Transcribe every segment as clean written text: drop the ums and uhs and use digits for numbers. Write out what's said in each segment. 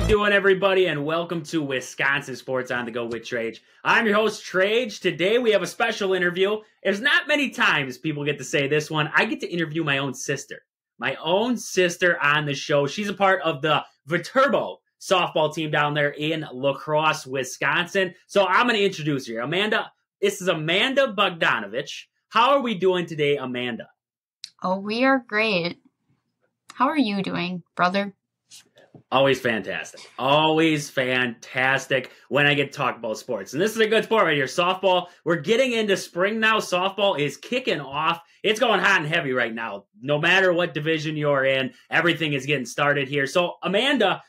doing, everybody? And welcome to Wisconsin Sports on the Go with Trage. I'm your host, Trage. Today we have a special interview. There's not many times people get to say this one. I get to interview my own sister. My own sister on the show. She's a part of the Viterbo softball team down there in La Crosse, Wisconsin. So I'm going to introduce her. Amanda, this is Amanda Bogdonovich. How are we doing today, Amanda? Oh, we are great. How are you doing, brother? Always fantastic. Always fantastic when I get to talk about sports. And this is a good sport right here, softball. We're getting into spring now. Softball is kicking off. It's going hot and heavy right now. No matter what division you're in, everything is getting started here. So, Amanda,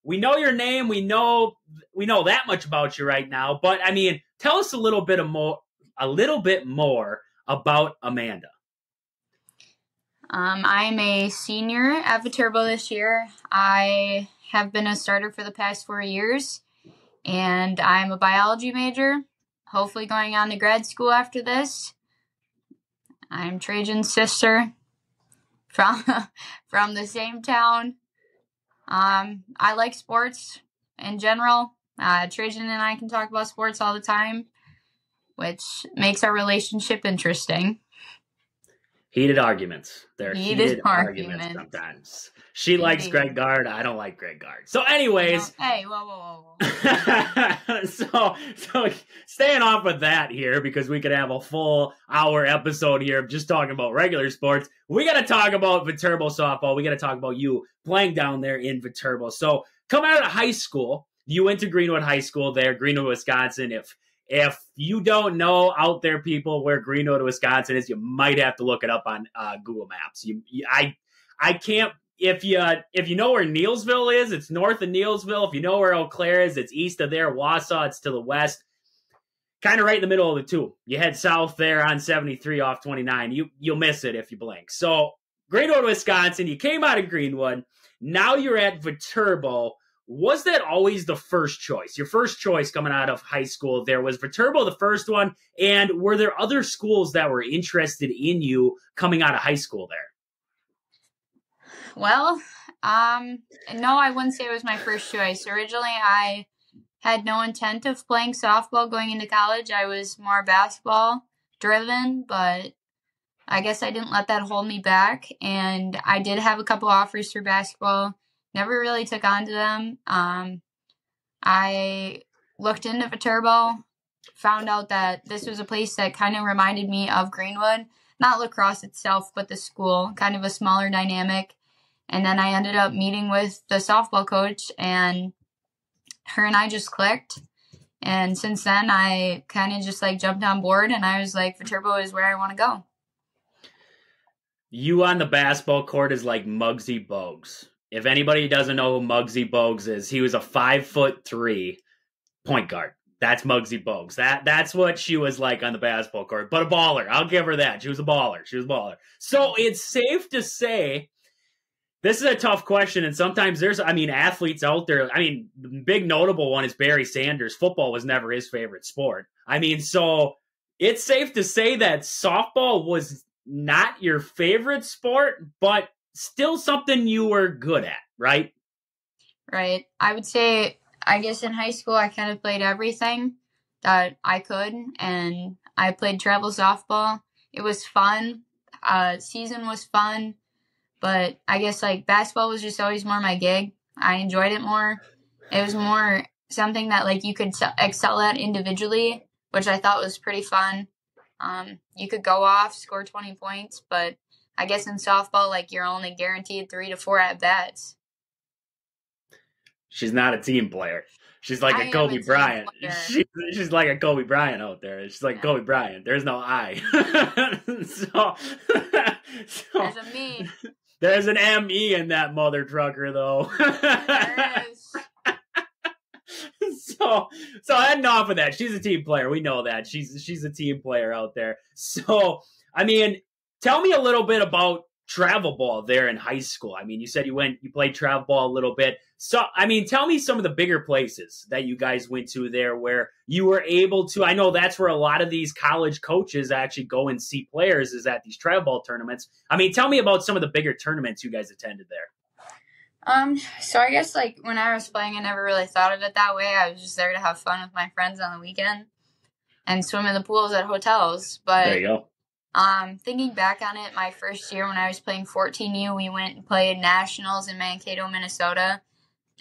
we know your name. We know that much about you right now. But, tell us a little bit more about Amanda. I'm a senior at Viterbo this year. I have been a starter for the past 4 years, and I'm a biology major, hopefully going on to grad school after this. I'm Trajan's sister from the same town. I like sports in general. Trajan and I can talk about sports all the time, which makes our relationship interesting. Heated arguments. They're heated arguments sometimes. She likes Greg Gard. I don't like Greg Gard. So anyways. Hey, whoa. So staying off with that here, because we could have a full hour episode here of just talking about regular sports. We got to talk about Viterbo softball. We got to talk about you playing down there in Viterbo. So coming out of high school, you went to Greenwood High School there, Greenwood, Wisconsin. If you don't know out there, people, where Greenwood, Wisconsin is, you might have to look it up on Google Maps. I can't. If you know where Neilsville is, it's north of Neilsville. If you know where Eau Claire is, it's east of there. Wausau, it's to the west. Kind of right in the middle of the two. You head south there on 73 off 29. You'll miss it if you blink. So Greenwood, Wisconsin. You came out of Greenwood. Now you're at Viterbo. Was that always the first choice? Your first choice coming out of high school there was Viterbo the first one? And were there other schools that were interested in you coming out of high school there? Well, no, I wouldn't say it was my first choice. Originally, I had no intent of playing softball going into college. I was more basketball driven, but I guess I didn't let that hold me back. And I did have a couple offers for basketball. Never really took on to them. I looked into Viterbo, found out that this was a place that kind of reminded me of Greenwood. Not La Crosse itself, but the school, kind of a smaller dynamic. And then I ended up meeting with the softball coach, and her and I just clicked. And since then, I kind of just jumped on board, and I was like, Viterbo is where I want to go. You on the basketball court is like Muggsy Bogues. If anybody doesn't know who Muggsy Bogues is, he was a 5'3" point guard. That's Muggsy Bogues. That's what she was like on the basketball court. But a baller. I'll give her that. She was a baller. So it's safe to say, this is a tough question. And sometimes there's, athletes out there. The big notable one is Barry Sanders. Football was never his favorite sport. So it's safe to say that softball was not your favorite sport, but still something you were good at, right? Right. I would say, I guess in high school, I kind of played everything that I could, and I played travel softball. It was fun. Season was fun, but I guess basketball was just always more my gig. I enjoyed it more. It was more something that you could excel at individually, which I thought was pretty fun. You could go off, score 20 points, but I guess in softball, you're only guaranteed 3 to 4 at-bats. She's not a team player. She's like a Kobe Bryant. She's like a Kobe Bryant out there. She's like Kobe Bryant. There's no I. so there's a me. There's an M-E in that mother trucker, though. There is. So heading off of that, she's a team player. We know that. She's a team player out there. So, tell me a little bit about travel ball there in high school. You said you played travel ball a little bit. So, tell me some of the bigger places that you guys went to there where you were able to, I know that's where a lot of these college coaches actually go and see players, is at these travel ball tournaments. Tell me about some of the bigger tournaments you guys attended there. So I guess like when I was playing, I never really thought of it that way. I was just there to have fun with my friends on the weekend and swim in the pools at hotels. There But you go. thinking back on it, my first year when I was playing 14U, we went and played nationals in Mankato, Minnesota.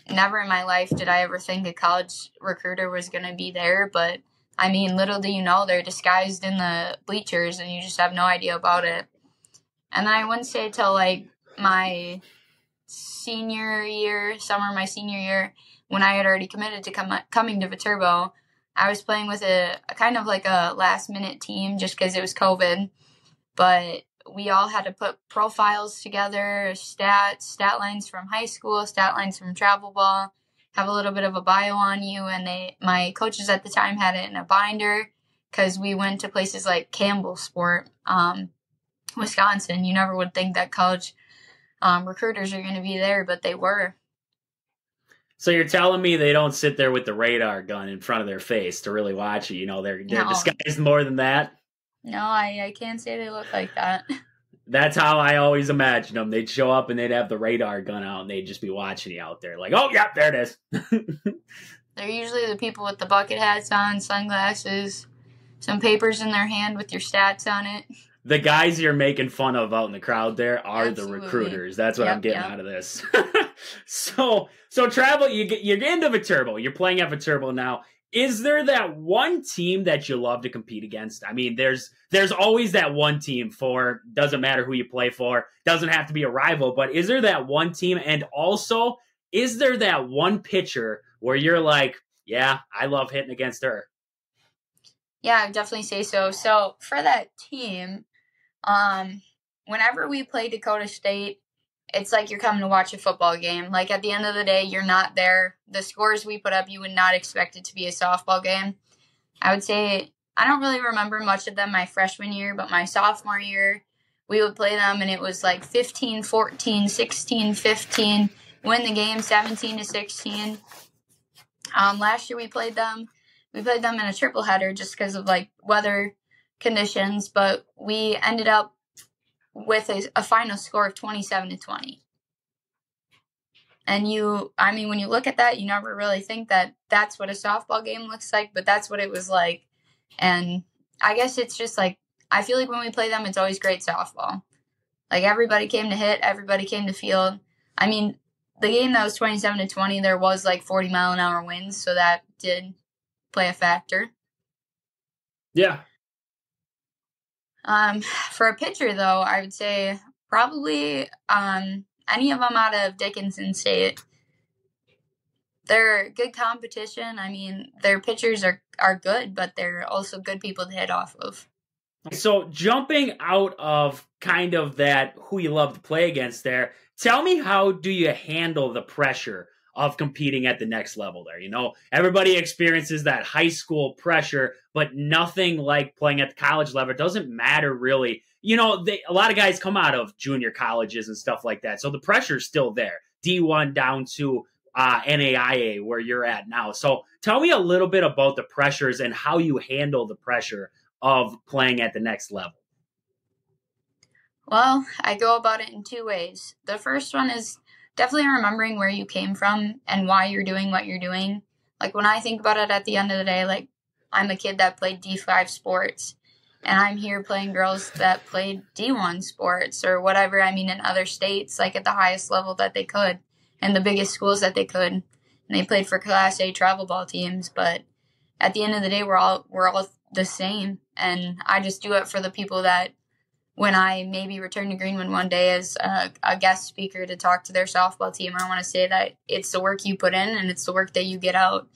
Never in my life did I ever think a college recruiter was going to be there, but I mean, little do you know, they're disguised in the bleachers and you just have no idea about it. And then I wouldn't say till like my senior year, summer my senior year, when I had already committed to coming to Viterbo, I was playing with a kind of like a last minute team just because it was COVID. But we all had to put profiles together, stat lines from high school, stat lines from travel ball, have a little bit of a bio on you. And my coaches at the time had it in a binder because we went to places like Campbell Sport, Wisconsin. You never would think that college recruiters are going to be there, but they were. So you're telling me they don't sit there with the radar gun in front of their face to really watch you? They're No. disguised more than that. No, I can't say they look like that. That's how I always imagined them. They'd show up and they'd have the radar gun out and they'd just be watching you out there, like, oh, yeah, there it is. They're usually the people with the bucket hats on, sunglasses, some papers in their hand with your stats on it. The guys you're making fun of out in the crowd there are Absolutely. the recruiters. That's what I'm getting out of this. So travel, you're into Viterbo. You're playing at Viterbo now. Is there that one team that you love to compete against? I mean, there's always that one team for, doesn't matter who you play for, doesn't have to be a rival, but is there that one team? And also, is there that one pitcher where you're like, yeah, I love hitting against her? Yeah, I would definitely say so. So for that team, whenever we play Dakota State, it's like you're coming to watch a football game. Like at the end of the day, you're not there. The scores we put up, you would not expect it to be a softball game. I would say I don't really remember much of them my freshman year, but my sophomore year, we would play them and it was like 15-14, 16-15, win the game 17-16. Last year we played them in a triple header just because of like weather conditions, but we ended up with a final score of 27-20. And when you look at that, you never really think that that's what a softball game looks like, but that's what it was like. And I guess it's just like, I feel like when we play them, it's always great softball. Like everybody came to hit, everybody came to field. I mean, the game that was 27-20, there was like 40-mile-an-hour winds, so that did play a factor. Yeah. For a pitcher, though, I would say probably any of them out of Dickinson State. They're good competition. I mean, their pitchers are good, but they're also good people to hit off of. So jumping out of kind of that who you love to play against there, tell me, how do you handle the pressure of competing at the next level there? Everybody experiences that high school pressure, but nothing like playing at the college level. It doesn't matter really. A lot of guys come out of junior colleges and stuff like that. So the pressure's still there. D1 down to NAIA where you're at now. So tell me a little bit about the pressures and how you handle the pressure of playing at the next level. Well, I go about it in two ways. The first one is definitely remembering where you came from and why you're doing what you're doing. Like when I think about it at the end of the day, like I'm a kid that played D5 sports and I'm here playing girls that played D1 sports or whatever. I mean, in other states, like at the highest level that they could and the biggest schools that they could. And they played for Class A travel ball teams. But at the end of the day, we're all the same. And I just do it for the people that, when I maybe return to Greenwood one day as a guest speaker to talk to their softball team, I want to say that it's the work you put in and it's the work that you get out.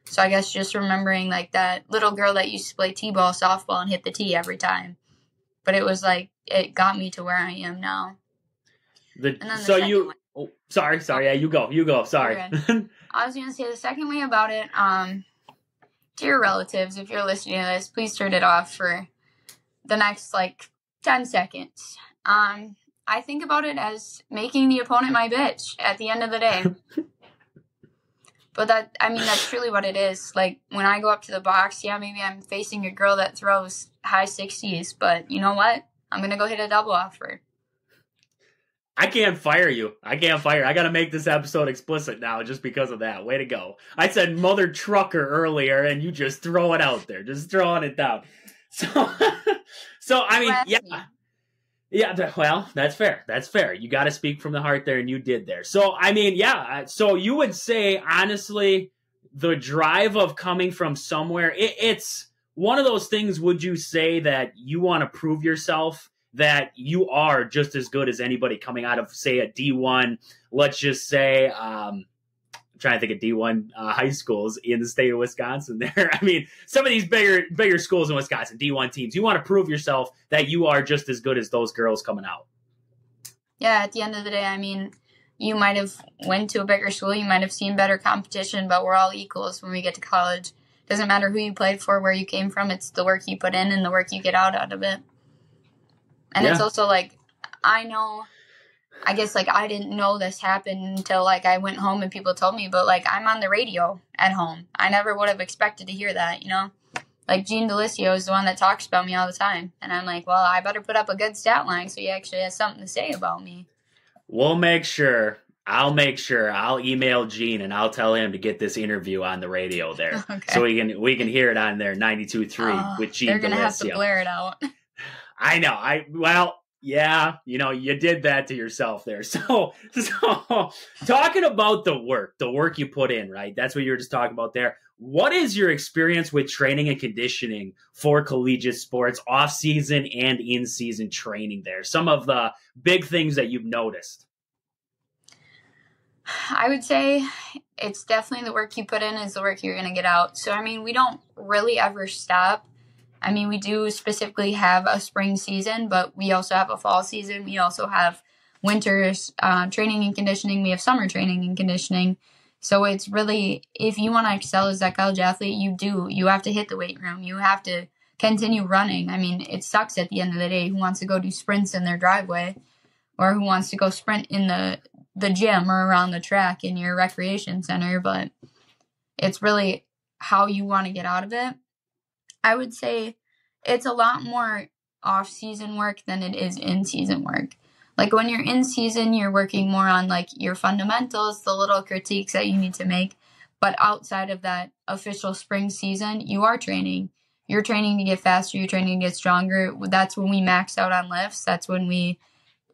So I guess just remembering like that little girl that used to play t-ball, softball, and hit the tee every time. But it was like, it got me to where I am now. Sorry. Yeah, you go. Sorry. I was going to say the second way about it, to your relatives, if you're listening to this, please turn it off for the next 10 seconds. I think about it as making the opponent my bitch at the end of the day. But that's truly what it is. Like when I go up to the box, yeah, maybe I'm facing a girl that throws high 60s, but you know what? I'm going to go hit a double off her. I can't fire you. I got to make this episode explicit now just because of that. Way to go. I said mother trucker earlier, and you just throw it out there, just throwing it down. So, so I mean, yeah. Yeah, well, that's fair. That's fair. You got to speak from the heart there, and you did there. So, I mean, yeah. So you would say, honestly, the drive of coming from somewhere, it's one of those things. Would you say that you want to prove yourself that you are just as good as anybody coming out of, say, a D1, let's just say, I'm trying to think of D1 high schools in the state of Wisconsin there. I mean, some of these bigger schools in Wisconsin, D1 teams, you want to prove yourself that you are just as good as those girls coming out. Yeah, at the end of the day, I mean, you might have went to a bigger school, you might have seen better competition, but we're all equals when we get to college. Doesn't matter who you played for, where you came from, it's the work you put in and the work you get out of it. And It's also like, I guess, like, I didn't know this happened until, like, I went home and people told me, but, like, I'm on the radio at home. I never would have expected to hear that, you know? Like, Gene Delisio is the one that talks about me all the time. And I'm like, well, I better put up a good stat line so he actually has something to say about me. We'll make sure. I'll make sure. I'll email Gene and I'll tell him to get this interview on the radio there. Okay. So we can hear it on there, 92.3 with Gene Delisio. They're going to have to blare it out. I know. Well, yeah, you know, you did that to yourself there. So talking about the work you put in, right? That's what you were just talking about there. What is your experience with training and conditioning for collegiate sports, off-season and in-season training there? Some of the big things that you've noticed. I would say it's definitely the work you put in is the work you're going to get out. So, I mean, we don't really ever stop. I mean, we do specifically have a spring season, but we also have a fall season. We also have winter's training and conditioning. We have summer training and conditioning. So it's really, if you want to excel as that college athlete, you have to hit the weight room. You have to continue running. I mean, it sucks at the end of the day who wants to go do sprints in their driveway or who wants to go sprint in the gym or around the track in your recreation center, but it's really how you want to get out of it. I would say it's a lot more off-season work than it is in-season work. Like when you're in season, you're working more on like your fundamentals, the little critiques that you need to make. But outside of that official spring season, you are training. You're training to get faster. You're training to get stronger. That's when we max out on lifts. That's when we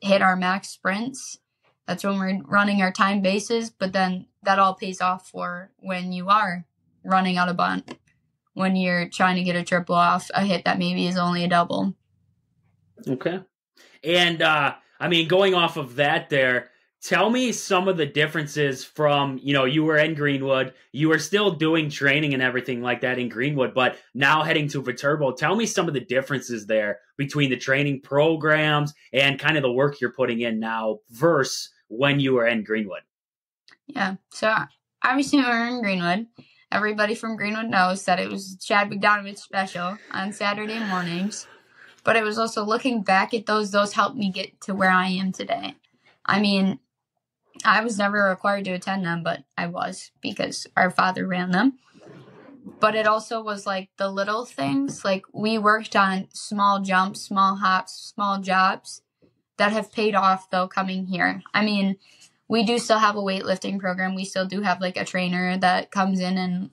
hit our max sprints. That's when we're running our time bases. But then that all pays off for when you are running out a bunt, when you're trying to get a triple off a hit that maybe is only a double. Okay. And, I mean, going off of that there, tell me some of the differences from, you know, you were in Greenwood, you were still doing training and everything like that in Greenwood, but now heading to Viterbo. Tell me some of the differences there between the training programs and kind of the work you're putting in now versus when you were in Greenwood. Yeah, so obviously we were in Greenwood. Everybody from Greenwood knows that it was Chad Bogdonovich special on Saturday mornings. But it was also looking back at those helped me get to where I am today. I mean, I was never required to attend them, but I was because our father ran them. But it also was like the little things. Like we worked on small jumps, small hops, small jobs that have paid off though coming here. I mean, we do still have a weightlifting program. We still do have like a trainer that comes in and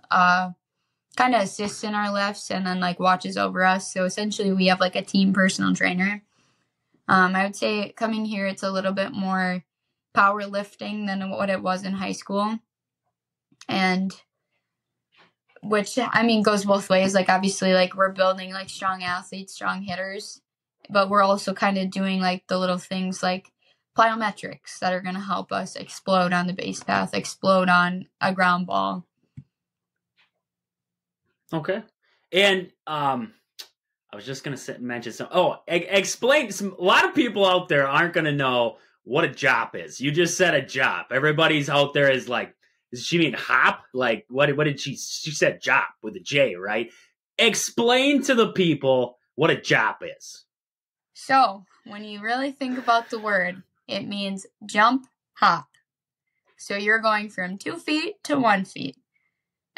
kind of assists in our lifts and then like watches over us. So essentially we have like a team personal trainer. I would say coming here, it's a little bit more powerlifting than what it was in high school. And which, I mean, goes both ways. Like obviously like we're building like strong athletes, strong hitters, but we're also kind of doing like the little things like plyometrics that are going to help us explode on the base path, explode on a ground ball. Okay. And I was just going to mention some. Explain some. A lot of people out there aren't going to know what a jop is. You just said a jop. Everybody's out there is like, does she mean hop? Like, what did she said jop with a J, right? Explain to the people what a jop is. So when you really think about the word, it means jump, hop. So you're going from 2 feet to 1 feet.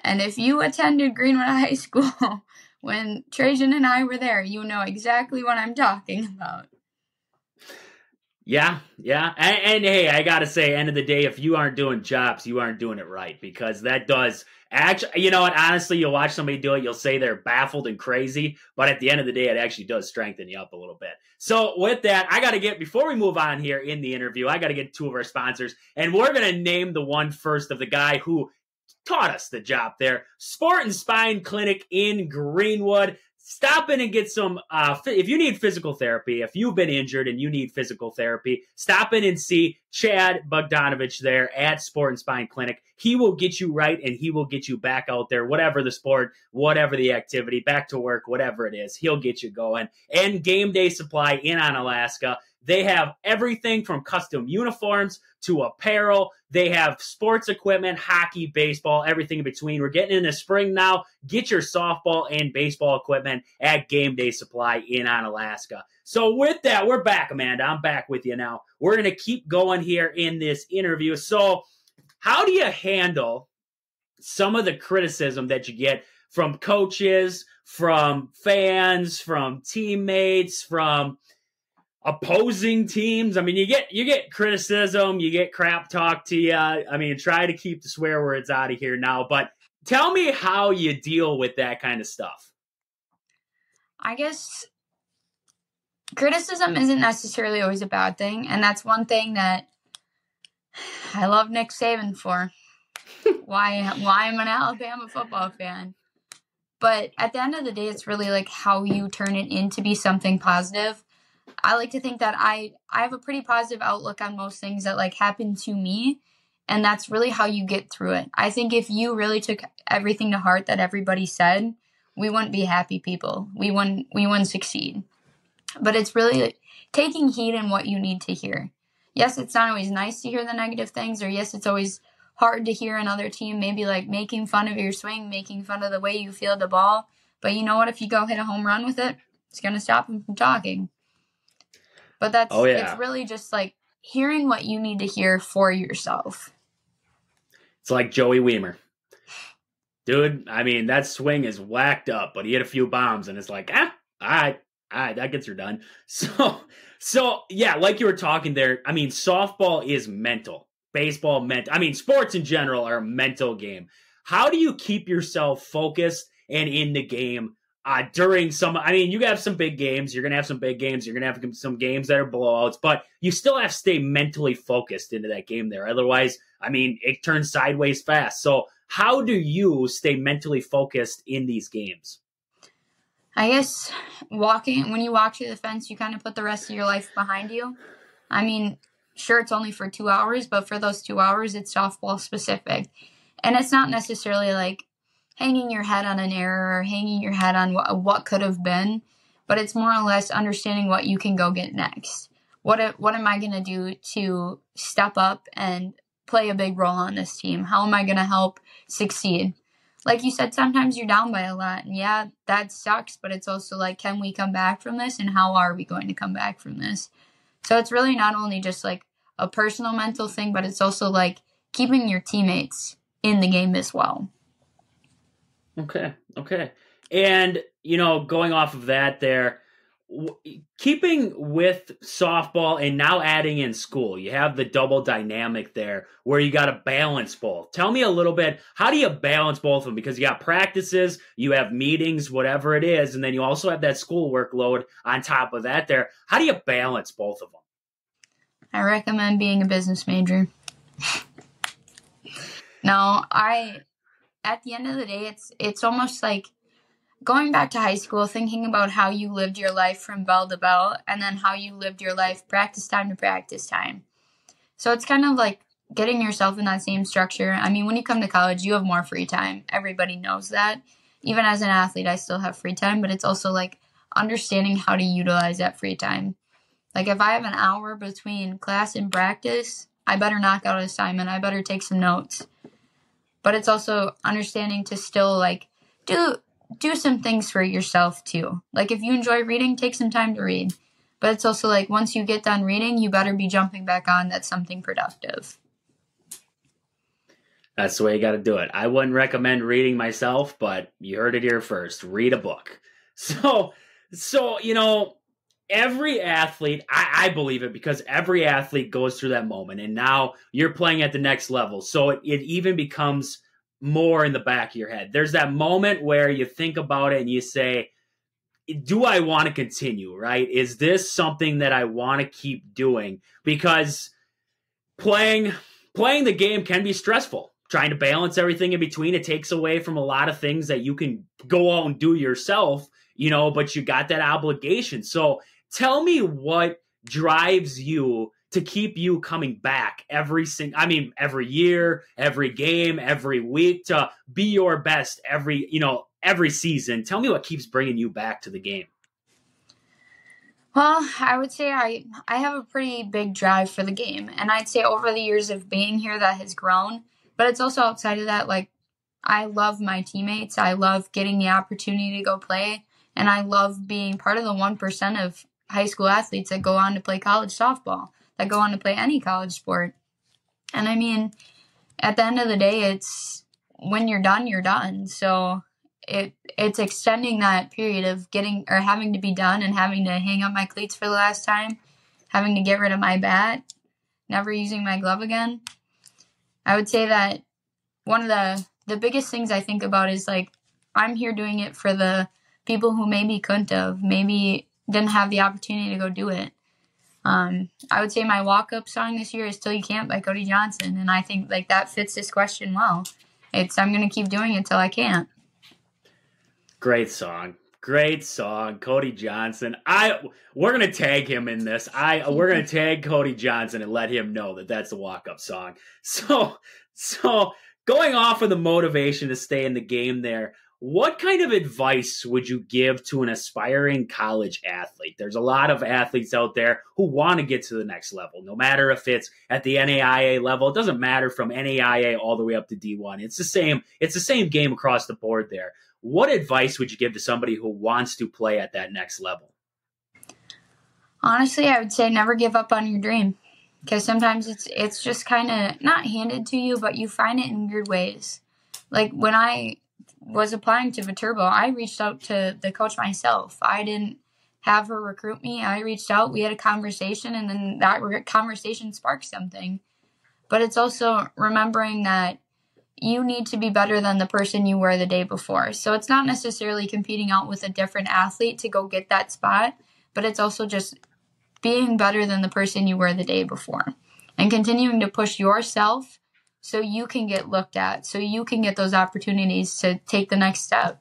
And if you attended Greenwood High School when Trajan and I were there, you know exactly what I'm talking about. Yeah, yeah. And hey, I got to say, end of the day, if you aren't doing chops, you aren't doing it right, because that does actually, you know what, honestly, you'll watch somebody do it, you'll say they're baffled and crazy, but at the end of the day, it actually does strengthen you up a little bit. So with that, I got to get, before we move on here in the interview, I got to get two of our sponsors, and we're going to name the one first of the guy who taught us the job there. Sport and Spine Clinic in Greenwood. Stop in and get some, if you need physical therapy, if you've been injured and you need physical therapy, stop in and see Chad Bogdonovich there at Sport and Spine Clinic. He will get you right, and he will get you back out there, whatever the sport, whatever the activity, back to work, whatever it is, he'll get you going. And Game Day Supply in Onalaska. They have everything from custom uniforms to apparel. They have sports equipment, hockey, baseball, everything in between. We're getting into spring now. Get your softball and baseball equipment at Game Day Supply in Onalaska. So with that, we're back, Amanda. I'm back with you now. We're going to keep going here in this interview. So how do you handle some of the criticism that you get from coaches, from fans, from teammates, from opposing teams? I mean, you get criticism, you get crap talk to you. I mean, try to keep the swear words out of here now, but tell me how you deal with that kind of stuff. I guess criticism isn't necessarily always a bad thing, and that's one thing that I love Nick Saban for. why I'm an Alabama football fan. But at the end of the day, it's really like how you turn it into be something positive. I like to think that I have a pretty positive outlook on most things that like happen to me, and that's really how you get through it. I think if you really took everything to heart that everybody said, we wouldn't be happy people. We wouldn't succeed. But it's really like taking heed in what you need to hear. Yes, it's not always nice to hear the negative things, or yes, it's always hard to hear another team maybe like making fun of your swing, making fun of the way you feel the ball. But you know what? If you go hit a home run with it, it's going to stop them from talking. But it's really just like hearing what you need to hear for yourself. It's like Joey Weimer. Dude, I mean, that swing is whacked up, but he hit a few bombs, and it's like, all right, that gets her done. So yeah, like you were talking there, I mean, softball is mental. Baseball mental. I mean, sports in general are a mental game. How do you keep yourself focused and in the game during I mean, you have some big games. You're going to have some big games. You're going to have some games that are blowouts, but you still have to stay mentally focused into that game there. Otherwise, I mean, it turns sideways fast. So how do you stay mentally focused in these games? I guess when you walk to the fence, you kind of put the rest of your life behind you. I mean, sure, it's only for 2 hours, but for those 2 hours, it's softball specific. And it's not necessarily like hanging your head on an error or hanging your head on what could have been, but it's more or less understanding what you can go get next. What am I going to do to step up and play a big role on this team? How am I going to help succeed? Like you said, sometimes you're down by a lot, and yeah, that sucks, but it's also like, can we come back from this, and how are we going to come back from this? So it's really not only just like a personal mental thing, but it's also like keeping your teammates in the game as well. Okay. And, going off of that there, keeping with softball and now adding in school, you have the double dynamic there where you got to balance both. Tell me a little bit, how do you balance both of them? Because you got practices, you have meetings, whatever it is, and then you also have that school workload on top of that there. How do you balance both of them? I recommend being a business major. No, at the end of the day, it's almost like going back to high school, thinking about how you lived your life from bell to bell, and then how you lived your life practice time to practice time. So it's kind of like getting yourself in that same structure. I mean, when you come to college, you have more free time. Everybody knows that. Even as an athlete, I still have free time, but it's also like understanding how to utilize that free time. Like if I have an hour between class and practice, I better knock out an assignment. I better take some notes. But it's also understanding to still like do some things for yourself too. Like if you enjoy reading, take some time to read. But it's also like once you get done reading, you better be jumping back on that's something productive. That's the way you got to do it. I wouldn't recommend reading myself, but you heard it here first. Read a book. So every athlete, I believe it, because every athlete goes through that moment, and now you're playing at the next level. So it even becomes more in the back of your head. There's that moment where you think about it and you say, do I want to continue, right? Is this something that I want to keep doing? Because playing the game can be stressful. Trying to balance everything in between, it takes away from a lot of things that you can go out and do yourself, but you got that obligation. So tell me what drives you to keep you coming back every year, every game, every week, to be your best every season. Tell me what keeps bringing you back to the game. Well, I would say I have a pretty big drive for the game, and I'd say over the years of being here that has grown, but it's also outside of that. Like, I love my teammates. I love getting the opportunity to go play, and I love being part of the 1% of high school athletes that go on to play college softball, that go on to play any college sport. And I mean, at the end of the day, it's when you're done, you're done. So it's extending that period of having to be done and having to hang up my cleats for the last time, having to get rid of my bat, never using my glove again. I would say that one of the biggest things I think about is, like, I'm here doing it for the people who maybe couldn't have, maybe didn't have the opportunity to go do it. I would say my walk-up song this year is Till You Can't by Cody Johnson, and I think, like, that fits this question well. I'm going to keep doing it till I can't. Great song. Cody Johnson. We're going to tag him in this. We're going to tag Cody Johnson and let him know that that's the walk-up song. So going off of the motivation to stay in the game there, what kind of advice would you give to an aspiring college athlete? There's a lot of athletes out there who want to get to the next level, no matter if it's at the NAIA level. It doesn't matter from NAIA all the way up to D1. It's the same game across the board there. What advice would you give to somebody who wants to play at that next level? Honestly, I would say never give up on your dream, because sometimes it's just kind of not handed to you, but you find it in weird ways. Like, when I was applying to Viterbo, I reached out to the coach myself. I didn't have her recruit me. I reached out, we had a conversation, and then that conversation sparked something. But it's also remembering that you need to be better than the person you were the day before. So it's not necessarily competing out with a different athlete to go get that spot, but it's also just being better than the person you were the day before and continuing to push yourself so you can get looked at, so you can get those opportunities to take the next step.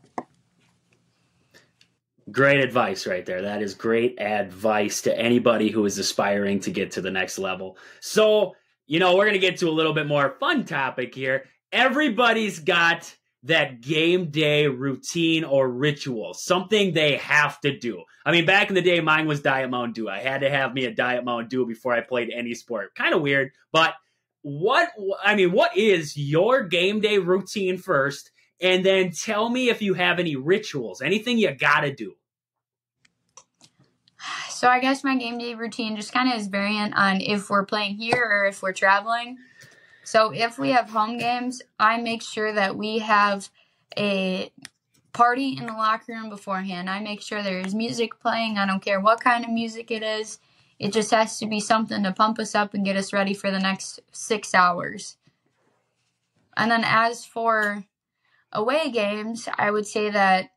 Great advice right there. That is great advice to anybody who is aspiring to get to the next level. So, we're going to get to a little bit more fun topic here. Everybody's got that game day routine or ritual, something they have to do. I mean, back in the day, mine was Diet Mountain Dew. I had to have me a Diet Mountain Dew before I played any sport. Kind of weird, but what is your game day routine first? And then tell me if you have any rituals, anything you got to do. So I guess my game day routine just kind of is variant on if we're playing here or if we're traveling. So if we have home games, I make sure that we have a party in the locker room beforehand. I make sure there's music playing. I don't care what kind of music it is. It just has to be something to pump us up and get us ready for the next 6 hours. And then as for away games, I would say that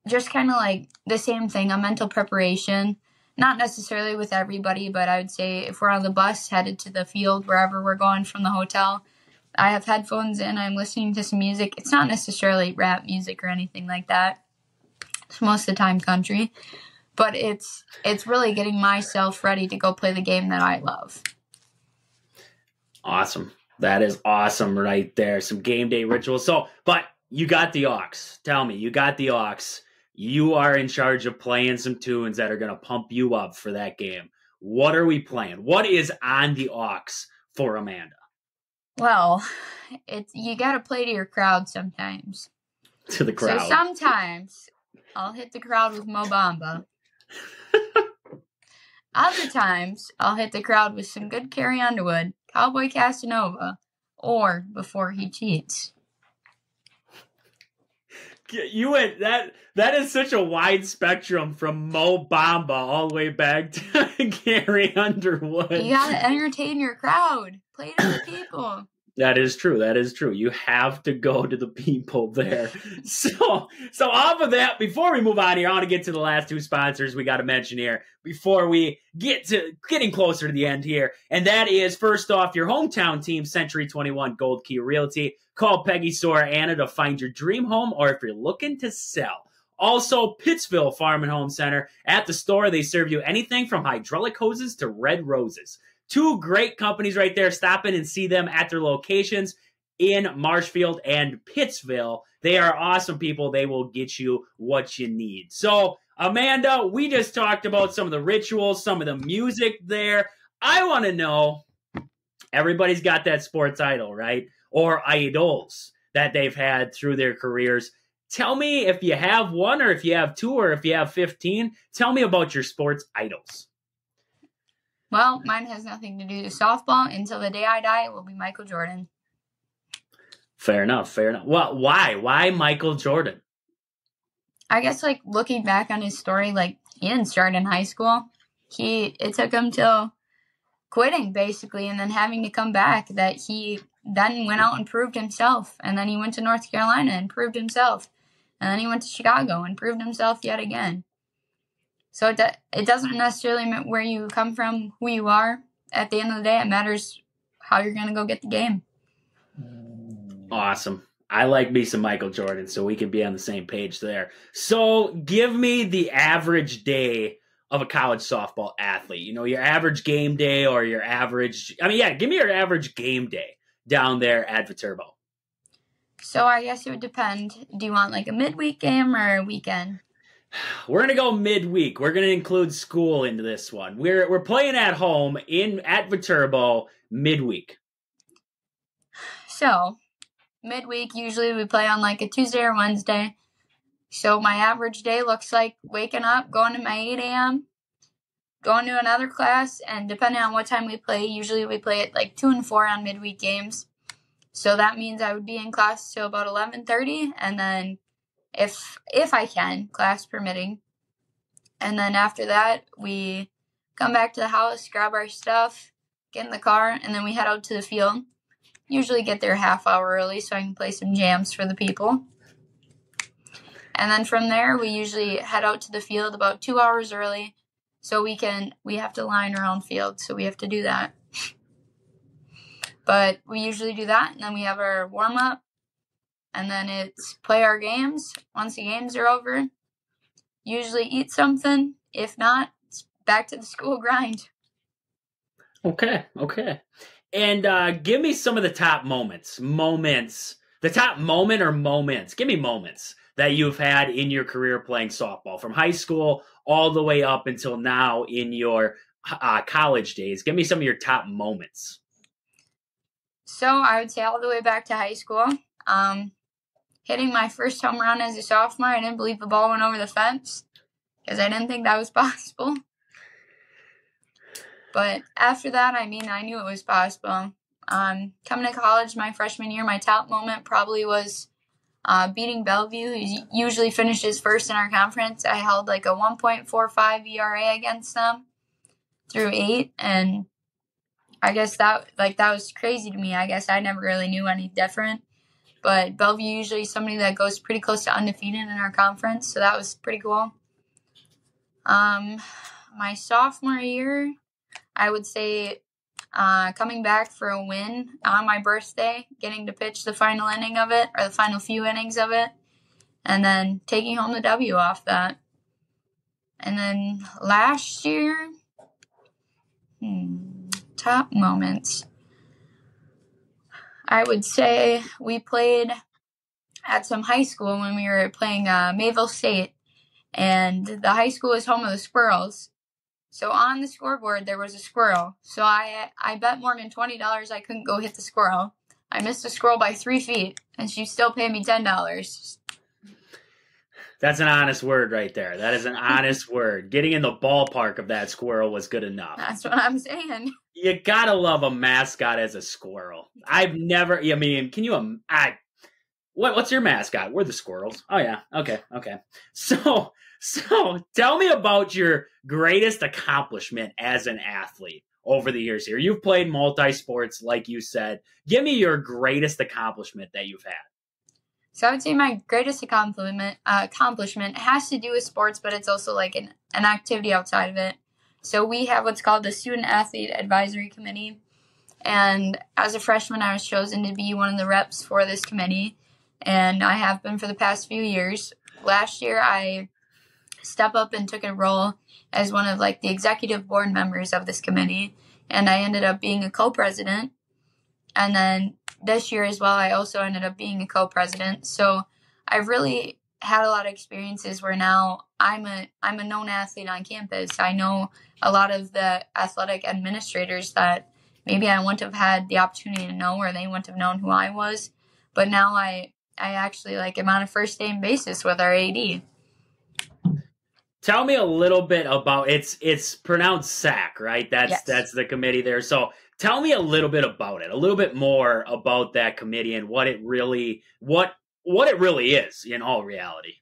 just kind of like the same thing, a mental preparation. Not necessarily with everybody, but I would say if we're on the bus headed to the field, wherever we're going from the hotel, I have headphones in, I'm listening to some music. It's not necessarily rap music or anything like that. It's most of the time country. But it's really getting myself ready to go play the game that I love. Awesome. That is awesome right there. Some game day rituals. So, but you got the aux. Tell me, you got the aux. You are in charge of playing some tunes that are going to pump you up for that game. What are we playing? What is on the aux for Amanda? Well, you got to play to your crowd sometimes. To the crowd. So sometimes I'll hit the crowd with Mo Bamba. Other times I'll hit the crowd with some good Carrie Underwood, Cowboy Casanova, or Before He Cheats. You went that is such a wide spectrum from Mo Bamba all the way back to Gary Underwood. You gotta entertain your crowd. Play to the people. That is true. That is true. You have to go to the people there. So off of that, before we move on here, I want to get to the last two sponsors we got to mention here before we get to getting closer to the end here. And that is, first off, your hometown team, Century 21 Gold Key Realty. Call Peggy, Sora, Anna to find your dream home, or if you're looking to sell. Also, Pittsville Farm and Home Center. At the store, they serve you anything from hydraulic hoses to red roses. Two great companies right there. Stop in and see them at their locations in Marshfield and Pittsville. They are awesome people. They will get you what you need. So, Amanda, we just talked about some of the rituals, some of the music there. I want to know, everybody's got that sports idol, right? Or idols that they've had through their careers. Tell me if you have one, or if you have two, or if you have 15. Tell me about your sports idols. Well, mine has nothing to do with softball. Until the day I die, it will be Michael Jordan. Fair enough, fair enough. Well, why? Why Michael Jordan? I guess, like, looking back on his story, like, he didn't start in high school. It took him till quitting, basically, and then having to come back, that he then went out and proved himself. And then he went to North Carolina and proved himself. And then he went to Chicago and proved himself yet again. So it doesn't necessarily matter where you come from, who you are. At the end of the day, it matters how you're going to go get the game. Awesome. I like me some Michael Jordan, so we can be on the same page there. So give me the average day of a college softball athlete. You know, your average game day, or your average... give me your average game day down there at Viterbo. So I guess it would depend. Do you want like a midweek game or a weekend? We're going to go midweek. We're going to include school into this one. We're playing at home at Viterbo midweek. So, midweek, usually we play on like a Tuesday or Wednesday. So my average day looks like waking up, going to my 8 a.m., going to another class, and depending on what time we play, usually we play at like 2 and 4 on midweek games. So that means I would be in class till about 11:30, and then if I can, class permitting. And then after that, we come back to the house, grab our stuff, get in the car, and then we head out to the field. Usually get there a half hour early so I can play some jams for the people. And then from there, we usually head out to the field about 2 hours early, so we have to line our own field, so we have to do that. But we usually do that, and then we have our warm-up, and then it's play our games. Once the games are over, usually eat something. If not, it's back to the school grind. Okay. And give me some of the top moments. The top moment or moments. Give me moments that you've had in your career playing softball, from high school all the way up until now in your college days. Give me some of your top moments. So I would say all the way back to high school. Hitting my first home run as a sophomore, I didn't believe the ball went over the fence because I didn't think that was possible. But after that, I knew it was possible. Coming to college my freshman year, my top moment probably was beating Bellevue, who usually finishes first in our conference. I held like a 1.45 ERA against them through 8, and I guess that was crazy to me. I guess I never really knew any different. But Bellevue usually is somebody that goes pretty close to undefeated in our conference, so that was pretty cool. My sophomore year, I would say coming back for a win on my birthday, getting to pitch the final inning of it, or the final few innings of it, and then taking home the W off that. And then last year, top moments. I would say we played at some high school when we were playing Mayville State, and the high school is home of the Squirrels. So on the scoreboard, there was a squirrel. So I bet more than $20 I couldn't go hit the squirrel. I missed the squirrel by 3 feet, and she still paid me $10. That's an honest word right there. That is an honest word. Getting in the ballpark of that squirrel was good enough. That's what I'm saying. You gotta love a mascot as a squirrel. I've never, can you, What's your mascot? We're the squirrels. Oh yeah. Okay. So tell me about your greatest accomplishment as an athlete over the years here. You've played multi-sports, like you said. Give me your greatest accomplishment that you've had. So I would say my greatest accomplishment has to do with sports, but it's also like an activity outside of it. So we have what's called the Student Athlete Advisory Committee. And as a freshman, I was chosen to be one of the reps for this committee. And I have been for the past few years. Last year, I stepped up and took a role as one of like the executive board members of this committee. And I ended up being a co-president. And then this year as well, I also ended up being a co-president. So I've really had a lot of experiences where now I'm a known athlete on campus. I know a lot of the athletic administrators that maybe I wouldn't have had the opportunity to know, or they wouldn't have known who I was. But now I actually like am on a first name basis with our AD. Tell me a little bit about it's pronounced SAC, right? That's the committee there. So tell me a little bit about it, a little bit more about that committee and what it really is in all reality.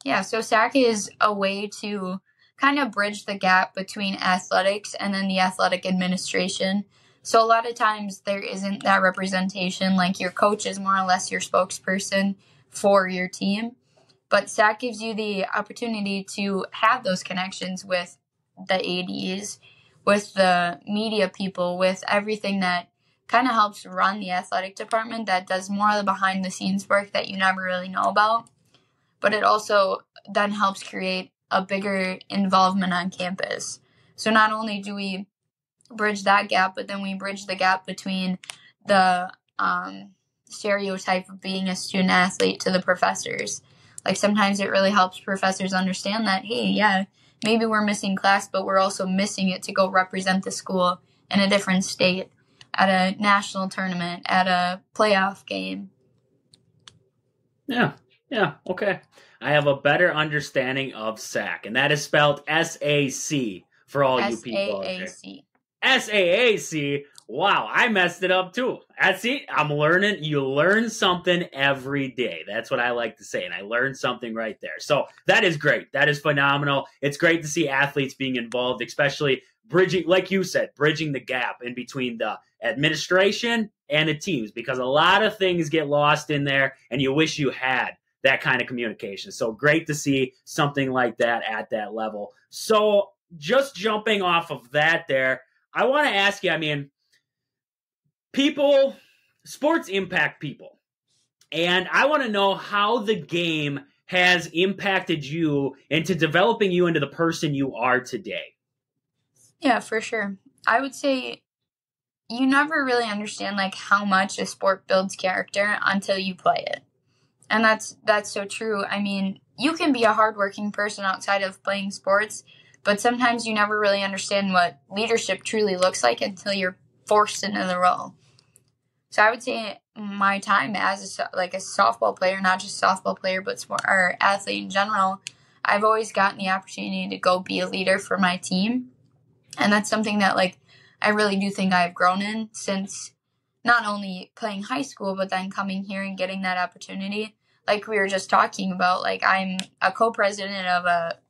Yeah, so SAC is a way to kind of bridge the gap between athletics and then the athletic administration. So a lot of times there isn't that representation, like your coach is more or less your spokesperson for your team. But SAC gives you the opportunity to have those connections with the ADs, with the media people, with everything that kind of helps run the athletic department, that does more of the behind the scenes work that you never really know about. But it also then helps create a bigger involvement on campus. So not only do we bridge that gap, but then we bridge the gap between the stereotype of being a student athlete to the professors. Like sometimes it really helps professors understand that, hey, yeah, maybe we're missing class, but we're also missing it to go represent the school in a different state, at a national tournament, at a playoff game. Yeah, okay. I have a better understanding of SAC, and that is spelled SAC for all you people out there. SAAC. Wow, I messed it up too. See, I'm learning. You learn something every day. That's what I like to say, and I learned something right there. So that is great. That is phenomenal. It's great to see athletes being involved, especially bridging, like you said, bridging the gap in between the administration and the teams, because a lot of things get lost in there, and you wish you had that kind of communication. So great to see something like that at that level. So just jumping off of that there, I want to ask you, I mean, sports impact people. And I want to know how the game has impacted you into developing you into the person you are today. Yeah, for sure. I would say you never really understand like how much a sport builds character until you play it. And that's so true. I mean, you can be a hardworking person outside of playing sports, but sometimes you never really understand what leadership truly looks like until you're forced into the role. So I would say my time as a softball player, not just softball player, but or athlete in general, I've always gotten the opportunity to go be a leader for my team. And that's something that like I really do think I've grown in since not only playing high school, but then coming here and getting that opportunity. Like we were just talking about, like I'm a co-president of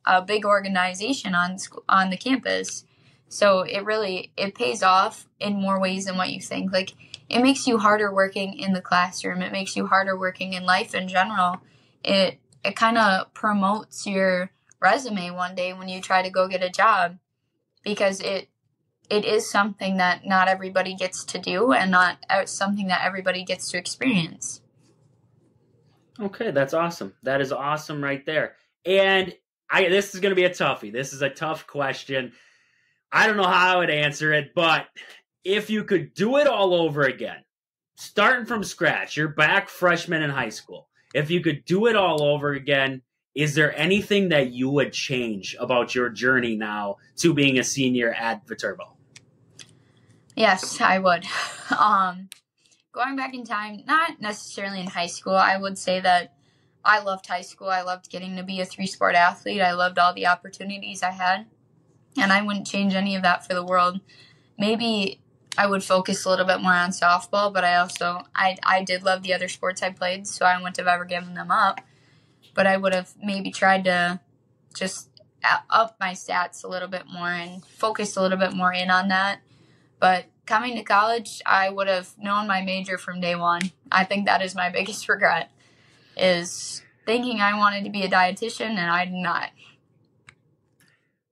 a big organization on the campus. So it pays off in more ways than what you think. Like it makes you harder working in the classroom. It makes you harder working in life in general. It kind of promotes your resume one day when you try to go get a job, because it is something that not everybody gets to do and not something that everybody gets to experience. Okay, that's awesome. That is awesome right there. And this is going to be a toughie. This is a tough question. I don't know how I would answer it, but if you could do it all over again, starting from scratch, you're back freshman in high school. If you could do it all over again, is there anything that you would change about your journey now to being a senior at Viterbo? Yes, I would. Going back in time, not necessarily in high school, I would say that I loved high school. I loved getting to be a 3-sport athlete. I loved all the opportunities I had, and I wouldn't change any of that for the world. Maybe I would focus a little bit more on softball, but I did love the other sports I played, so I wouldn't have ever given them up. But I would have maybe tried to just up my stats a little bit more and focus a little bit more in on that. But coming to college, I would have known my major from day one. I think that is my biggest regret, is thinking I wanted to be a dietitian and I did not.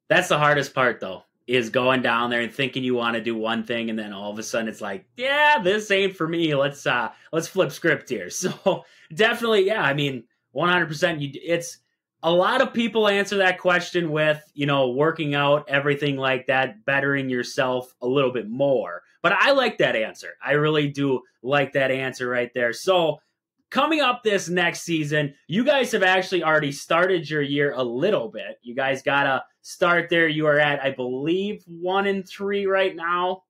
That's the hardest part, though, is going down there and thinking you want to do one thing, and then all of a sudden it's like, yeah, this ain't for me. Let's flip script here. So definitely, yeah. I mean, 100%. It's a lot of people answer that question with, working out, everything like that, bettering yourself a little bit more. But I like that answer. I really do like that answer right there. So coming up this next season, you guys have actually already started your year a little bit. You guys got to start there. You are at, I believe, 1-3 right now.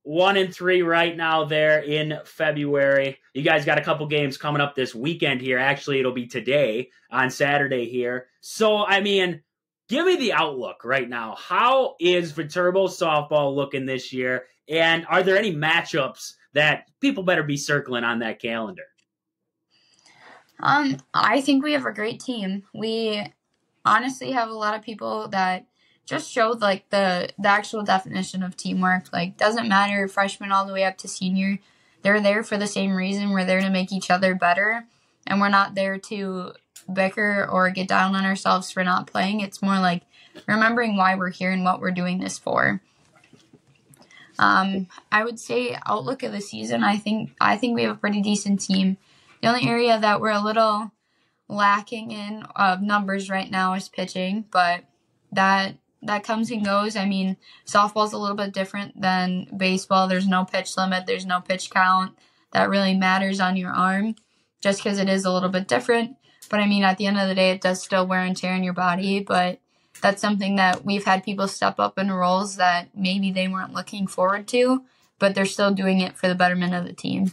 1-3 right now there in February. You guys got a couple games coming up this weekend here. Actually, it'll be today on Saturday here. So, I mean, give me the outlook right now. How is Viterbo softball looking this year? And are there any matchups that people better be circling on that calendar? I think we have a great team. We honestly have a lot of people that just showed like the actual definition of teamwork. Like, doesn't matter freshman all the way up to senior. They're there for the same reason. We're there to make each other better, and we're not there to bicker or get down on ourselves for not playing. It's more like remembering why we're here and what we're doing this for. I would say outlook of the season, I think we have a pretty decent team. The only area that we're a little lacking in numbers right now is pitching, but that comes and goes. I mean, softball's a little bit different than baseball. There's no pitch limit. There's no pitch count that really matters on your arm, just because it is a little bit different. But I mean, at the end of the day, it does still wear and tear on your body, but that's something that we've had people step up in roles that maybe they weren't looking forward to, but they're still doing it for the betterment of the team.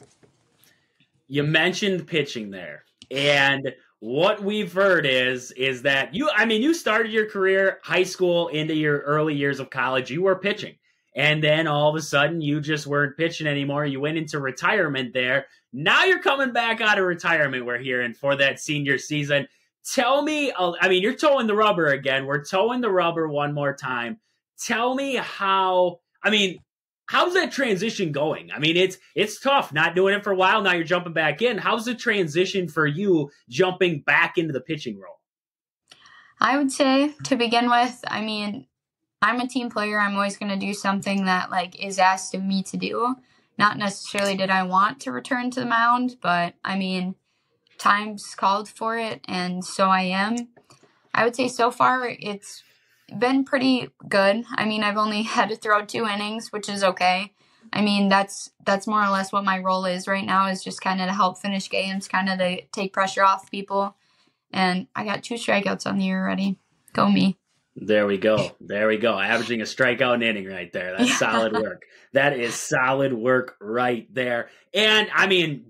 You mentioned pitching there, and what we've heard is that you started your career, high school into your early years of college, you were pitching. And then all of a sudden you just weren't pitching anymore. You went into retirement there. Now you're coming back out of retirement, we're hearing, for that senior season. Tell me, you're towing the rubber again. We're towing the rubber one more time. Tell me how's that transition going? I mean, it's tough not doing it for a while. Now you're jumping back in. How's the transition for you jumping back into the pitching role? I would say, to begin with, I'm a team player. I'm always going to do something that is asked of me to do. Not necessarily did I want to return to the mound, but times called for it, and so I am. I would say so far it's been pretty good. I've only had to throw 2 innings, which is okay. That's more or less what my role is right now, is just kind of to help finish games, kind of to take pressure off people. And I got 2 strikeouts on the year already. Go me. There we go. Averaging a strikeout an inning right there. That's solid work. That is solid work right there. And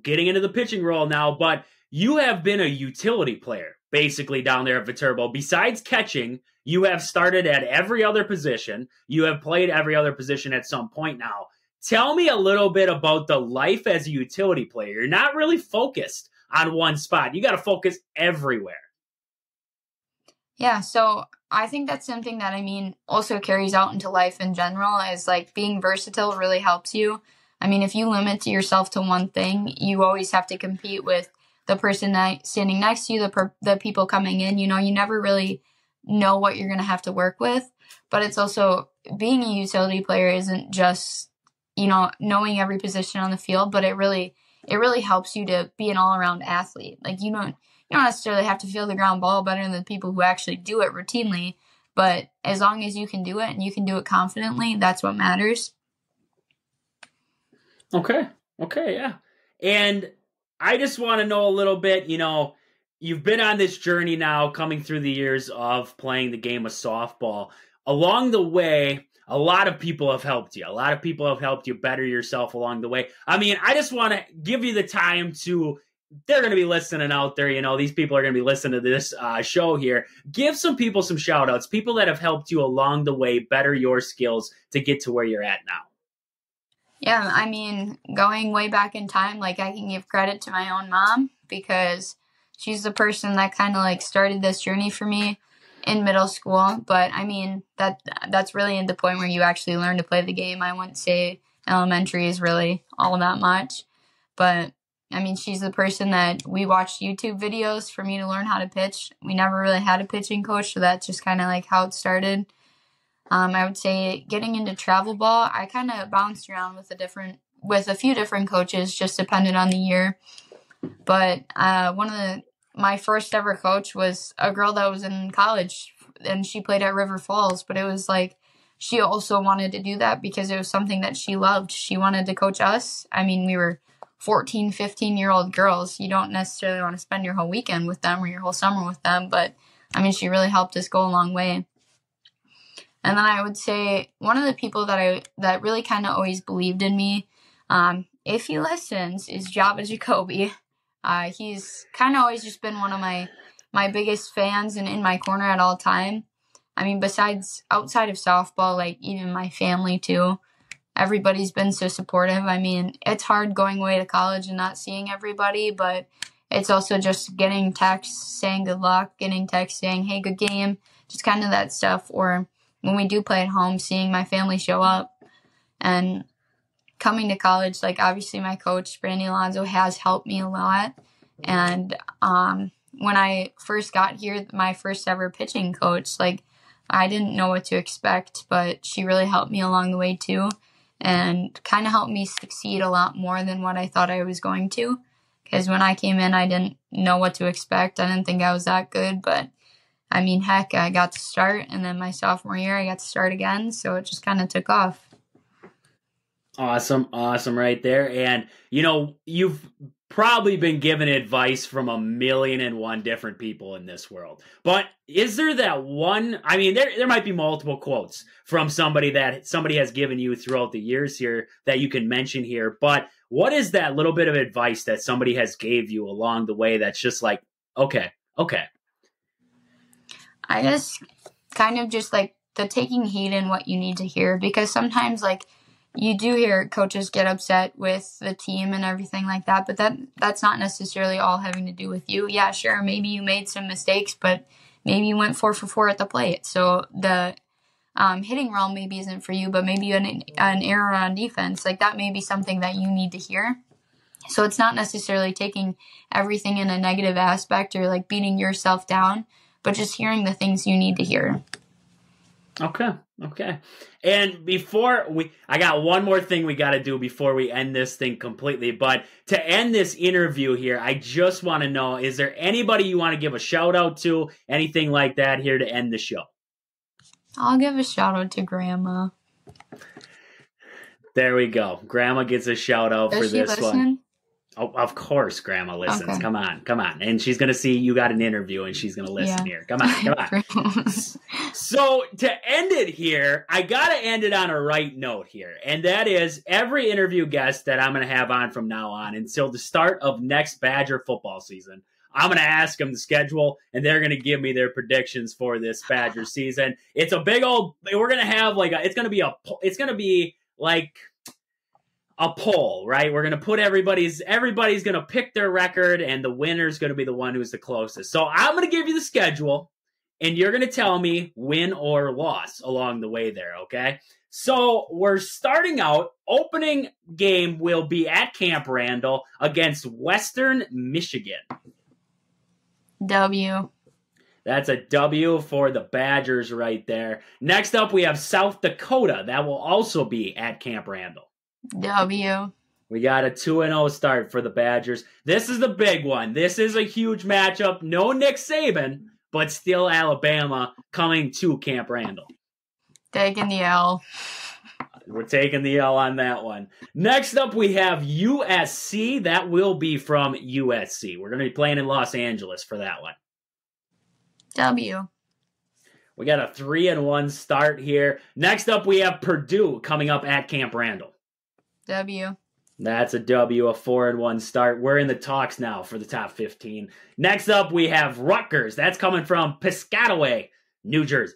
getting into the pitching role now, but you have been a utility player basically down there at Viterbo. Besides catching, you have started at every other position. You have played every other position at some point now. Tell me a little bit about the life as a utility player. You're not really focused on one spot. You got to focus everywhere. Yeah, so I think that's something that also carries out into life in general, is being versatile really helps you. If you limit yourself to one thing, you always have to compete with the person standing next to you, the people coming in. You never really know what you're going to have to work with. But it's also, being a utility player isn't just, knowing every position on the field, but it really helps you to be an all-around athlete. You don't necessarily have to feel the ground ball better than the people who actually do it routinely, but as long as you can do it and you can do it confidently, that's what matters. Okay, yeah. And I just want to know a little bit, you've been on this journey now, coming through the years of playing the game of softball. Along the way, a lot of people have helped you. A lot of people have helped you better yourself along the way. I just want to give you the time to they're going to be listening out there. These people are going to be listening to this show here. Give some people some shout outs, people that have helped you along the way, better your skills to get to where you're at now. Yeah, I mean, going way back in time, like I can give credit to my own mom because she's the person that kind of like started this journey for me in middle school. But I mean, that's really in the point where you actually learn to play the game. I wouldn't say elementary is really all that much, but I mean, she's the person that we watched YouTube videos for me to learn how to pitch. We never really had a pitching coach, so that's just kind of like how it started. I would say getting into travel ball, I kind of bounced around with a few different coaches, just depended on the year. But my first ever coach was a girl that was in college, and she played at River Falls. But it was like she also wanted to do that because it was something that she loved. She wanted to coach us. I mean, we were 14, 15-year-old girls. You don't necessarily want to spend your whole weekend with them or your whole summer with them. But I mean, she really helped us go a long way. And then I would say one of the people that really kind of always believed in me, if he listens, is Java Jacoby. He's kind of always just been one of my biggest fans and in my corner at all time. I mean, outside of softball, like even my family too, everybody's been so supportive. I mean, it's hard going away to college and not seeing everybody, but it's also just getting texts saying good luck, getting texts saying, hey, good game, just kind of that stuff. Or when we do play at home, seeing my family show up. And coming to college, like obviously my coach, Brandy Alonso, has helped me a lot. And when I first got here, my first ever pitching coach, like I didn't know what to expect, but she really helped me along the way too, and kind of helped me succeed a lot more than what I thought I was going to. Because when I came in, I didn't know what to expect. I didn't think I was that good, but I mean, heck, I got to start, and then my sophomore year, I got to start again, so it just kind of took off. Awesome right there. And, you've probably been given advice from 1,000,001 different people in this world. But is there that one, I mean, there might be multiple quotes from somebody that somebody has given you throughout the years here that you can mention here, but what is that little bit of advice that somebody has gave you along the way that's just like, okay. I guess kind of just like the taking heed in what you need to hear, because sometimes like you do hear coaches get upset with the team and everything like that, but that's not necessarily all having to do with you. Yeah, sure, maybe you made some mistakes, but maybe you went 4 for 4 at the plate. So the hitting realm maybe isn't for you, but maybe an error on defense, like that may be something that you need to hear. So it's not necessarily taking everything in a negative aspect or like beating yourself down, but just hearing the things you need to hear. Okay. And I got one more thing we got to do before we end this thing completely. But to end this interview here, I just want to know, is there anybody you want to give a shout out to, anything like that here to end the show? I'll give a shout out to Grandma. There we go. Grandma gets a shout out for this one. Oh, of course, Grandma listens. Okay. Come on. And she's going to see you got an interview, and she's going to listen here. Come on. So to end it here, I got to end it on a right note here. And that is every interview guest that I'm going to have on from now on until the start of next Badger football season, I'm going to ask them the schedule, and they're going to give me their predictions for this Badger season. It's a big old, we're going to have it's going to be like a poll, right? We're going to put everybody's going to pick their record, and the winner's going to be the one who's the closest. So I'm going to give you the schedule, and you're going to tell me win or loss along the way there, okay? So we're starting out, opening game will be at Camp Randall against Western Michigan. W. That's a W for the Badgers right there. Next up, we have South Dakota. That will also be at Camp Randall. W. We got a 2-0 start for the Badgers. This is the big one. This is a huge matchup. No Nick Saban, but still Alabama coming to Camp Randall. Taking the L. We're taking the L on that one. Next up, we have USC. That will be from USC. We're going to be playing in Los Angeles for that one. W. We got a 3-1 start here. Next up, we have Purdue coming up at Camp Randall. W. That's a W, a 4-1 start. We're in the talks now for the top 15. Next up, we have Rutgers. That's coming from Piscataway, New Jersey.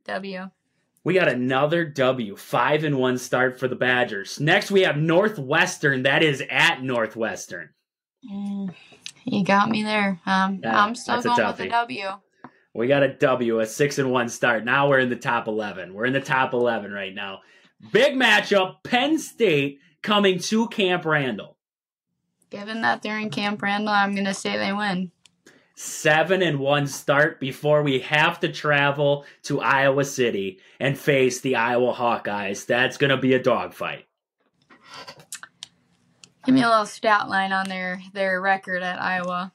W. We got another W, 5-1 start for the Badgers. Next, we have Northwestern. That is at Northwestern. You got me there. I'm still going with a W. We got a W, a 6-1 start. Now we're in the top 11. We're in the top 11 right now. Big matchup, Penn State coming to Camp Randall. Given that they're in Camp Randall, I'm going to say they win. 7-1 start before we have to travel to Iowa City and face the Iowa Hawkeyes. That's going to be a dogfight. Give me a little stat line on their record at Iowa.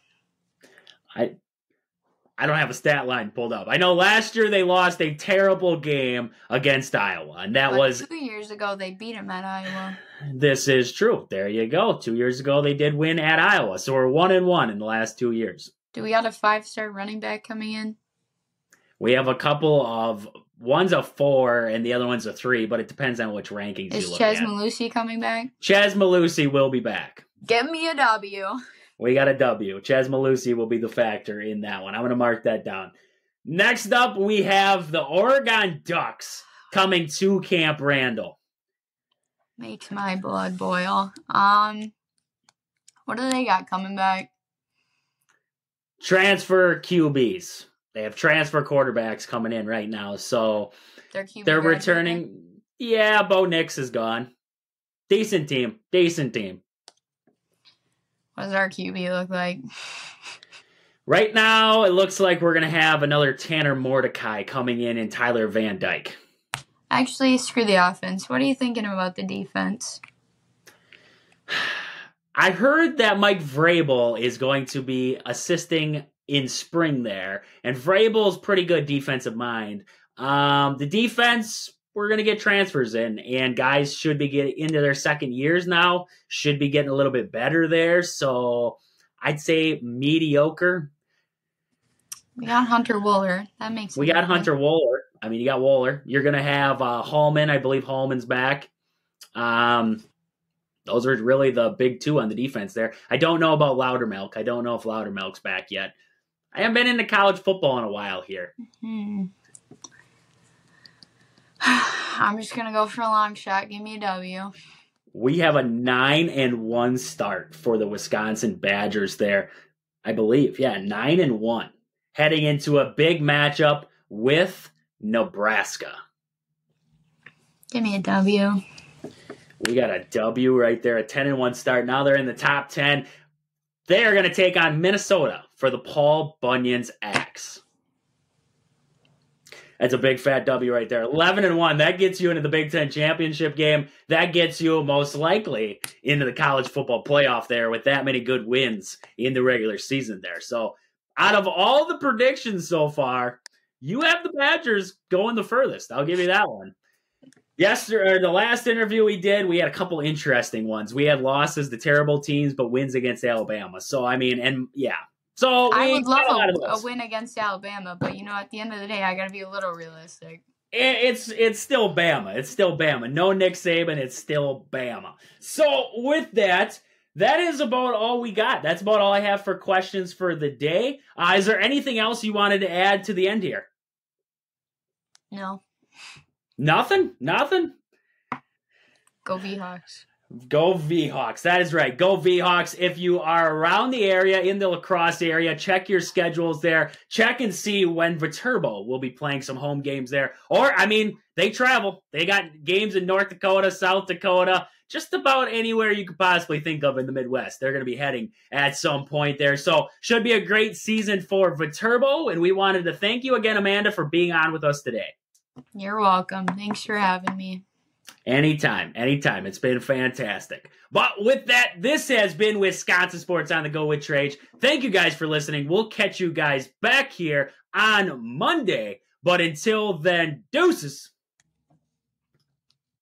I don't have a stat line pulled up. I know last year they lost a terrible game against Iowa, and that was 2 years ago they beat them at Iowa. This is true. There you go. 2 years ago they did win at Iowa, so we're 1-1 in the last 2 years. Do we got a 5-star running back coming in? We have a couple of, one's a 4 and the other one's a 3, but it depends on which rankings you look at. Is Chez Mellusi coming back? Chez Mellusi will be back. Give me a W. We got a W. Chez Mellusi will be the factor in that one. I'm going to mark that down. Next up, we have the Oregon Ducks coming to Camp Randall. Makes my blood boil. What do they got coming back? Transfer QBs. They have transfer quarterbacks coming in right now, so they're returning. Yeah, Bo Nix is gone. Decent team. What does our QB look like? Right now, it looks like we're going to have another Tanner Mordecai coming in and Tyler Van Dyke. Actually, screw the offense. What are you thinking about the defense? I heard that Mike Vrabel is going to be assisting in spring there, and Vrabel's pretty good defensive mind. The defense, we're going to get transfers in, and guys should be getting into their second years now, should be getting a little bit better there, so I'd say mediocre. We got Hunter Wooler. That makes sense. We got Hunter Wooler. I mean, you got Wooler. You're going to have Hallman. I believe Hallman's back. Those are really the big two on the defense there. I don't know about Loudermilk. I don't know if Loudermilk's back yet. I haven't been into college football in a while here. I'm just going to go for a long shot. Give me a W. We have a 9-1 start for the Wisconsin Badgers there, I believe. Yeah, 9-1. Heading into a big matchup with Nebraska. Give me a W. We got a W right there, a 10-1 start. Now they're in the top 10. They are going to take on Minnesota for the Paul Bunyan's Axe. That's a big fat W right there. 11-1. That gets you into the Big Ten championship game. That gets you most likely into the college football playoff there with that many good wins in the regular season there. So out of all the predictions so far, you have the Badgers going the furthest. I'll give you that one. Yesterday, the last interview we did, we had a couple interesting ones. We had losses to terrible teams, but wins against Alabama. So, I mean, and yeah. So I would love a win against Alabama, but, you know, at the end of the day, I got to be a little realistic. It's still Bama. It's still Bama. No Nick Saban. It's still Bama. So, with that, that is about all we got. That's about all I have for questions for the day. Is there anything else you wanted to add to the end here? No. Nothing? Go Vhawks. Go Vhawks. That is right. Go Vhawks. If you are around the area, in the La Crosse area, check your schedules there. Check and see when Viterbo will be playing some home games there. Or, I mean, they travel. They got games in North Dakota, South Dakota, just about anywhere you could possibly think of in the Midwest. They're going to be heading at some point there. So, should be a great season for Viterbo. And we wanted to thank you again, Amanda, for being on with us today. You're welcome. Thanks for having me. Anytime. It's been fantastic. But with that, this has been Wisconsin Sports on the Go with Trage. Thank you guys for listening. We'll catch you guys back here on Monday. But until then, deuces.